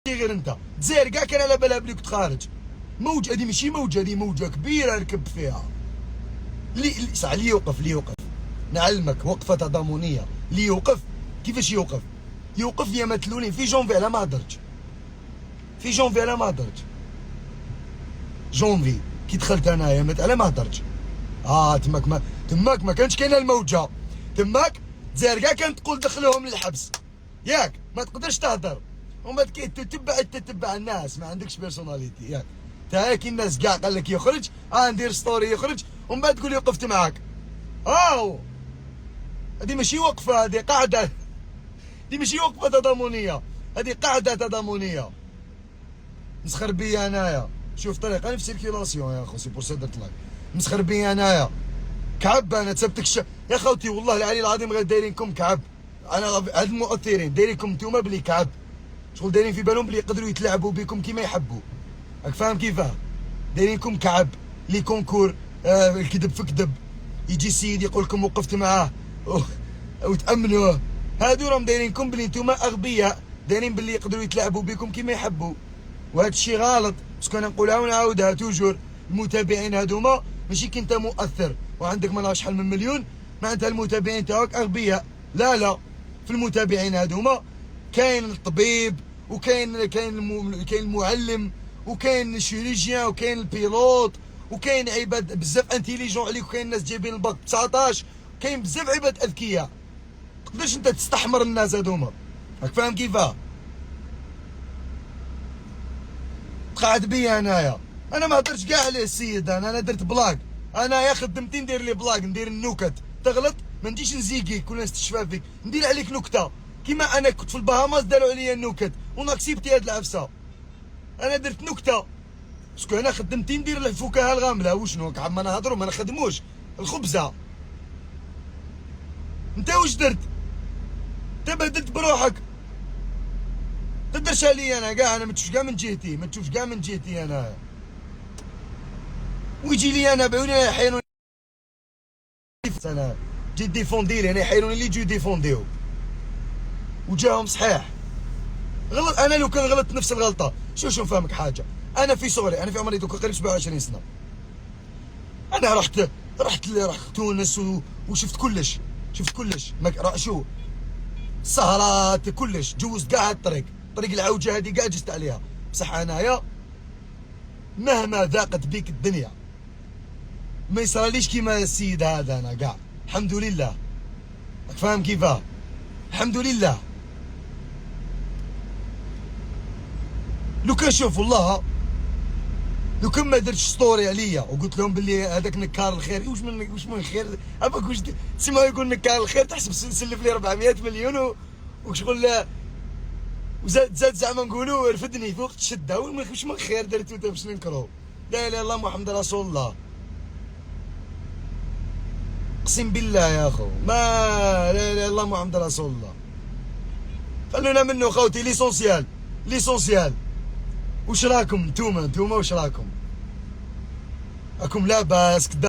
غير انت الجزائر كاع كان على بالها بلي كنت خارج. موجه هذه ماشي موجه، هذه موجه كبيره ركب فيها. اللي يوقف نعلمك وقفه تضامنيه. اللي يوقف كيفاش يوقف؟ يوقف يا متلولين في جونفي على ما هضرتش، في جونفي على ما هضرتش، جونفي كي دخلت انايا على ما هضرتش. تماك ما كانش كاينه الموجه، تماك الجزائر كاع كانت تقول دخلوهم للحبس ياك، ما تقدرش تهضر ومن بعد كي تتبع الناس ما عندكش بيرسوناليتي ياك. تا كي الناس كاع قال لك يخرج ندير ستوري يخرج ومن بعد تقول لي وقفت معاك. هذه ماشي وقفه، هذه قاعده، دي ماشي وقفه تضامنيه، هذه قاعده تضامنيه. مسخر بيا انايا، شوف طريق انا في سيركيلاسيون يا خو، سي بور سا درت لايك. مسخر بيا انايا كعب، انا تسبتك يا خوتي والله العلي العظيم غير دايرينكم كعب. انا هاد المؤثرين دايرينكم نتوما بلي كعب، شغل دايرين في بالهم بلي يقدروا يتلاعبوا بكم كيما يحبوا، راك فاهم كيفاه؟ دايرينكم كعب لي كونكور، الكذب في كذب، يجي السيد يقول لكم وقفت معاه وتامنوه. هادو راهم دايرينكم بلي نتوما اغبياء، دايرين بلي يقدروا يتلاعبوا بكم كيما يحبوا، وهذا الشيء غلط. باسكو انا نقولها ونعاودها توجور، المتابعين هادوما ماشي كي انت مؤثر وعندك ما نعرفش شحال من مليون معناتها المتابعين تاعك اغبياء، لا. في المتابعين هادوما كاين الطبيب وكاين المعلم وكاين الشيريجيان وكاين البيلوت وكاين عباد بزاف انتيليجون عليك، وكاين ناس جايبين الباك ب 19، كاين بزاف عباد اذكياء. تقدرش انت تستحمر الناس هادوما، راك فاهم كيفاه؟ تقعد بيا انا ما هضرتش كاع عليه السيد، انا درت بلاك، انا يا خدمتي ندير لي بلاك، ندير النكت، تغلط ما نجيش نزيكيك ولا نستشفى فيك، ندير عليك نكته كيما انا كنت في البهاماس داروا عليا النكت ونكسبتي هاد العفسه. انا درت نكته باسكو انا خدمتي ندير الفكاهه الغامله، وشنو كاع ما نهضروا ما نخدموش الخبزه. انت واش درت؟ انت بهدلت بروحك، تدرش عليا انا كاع، انا ما تشوفش كاع من جهتي، انا ويجي لي انا بعيوني يحيروني، انا جيت ديفوندي انا يحيروني اللي يجيو ديفونديو وجاهم صحيح غلط. انا لو كان غلطت نفس الغلطه، شوف نفهمك حاجه، انا في صغري، انا في عمري دوكا قريب 27 سنه، انا رحت تونس وشفت كلش، شو السهرات كلش، جوزت كاع الطريق العوجه هذه كاع جزت عليها، بصح انايا مهما ضاقت بيك الدنيا ما يصراليش كيما السيد هذا، انا كاع الحمد لله، راك فاهم كيفاه؟ الحمد لله. لو كان شوف والله لو كان ما درتش ستوري عليا وقلت لهم باللي هذاك نكار الخير، واش من خير اباك واش تسمع يقول نكار الخير تحسب سلف لي 400 مليون وشغل وزاد زعما نقولوا رفدني في وقت الشده، واش من خير درتو باش ننكرو؟ لا اله الا الله محمد رسول الله. اقسم بالله يا اخو ما لا اله الا الله محمد رسول الله. خلونا منه خوتي، ليسونسيال. واش راكم نتوما واش راكم؟ راكم لاباس كدا؟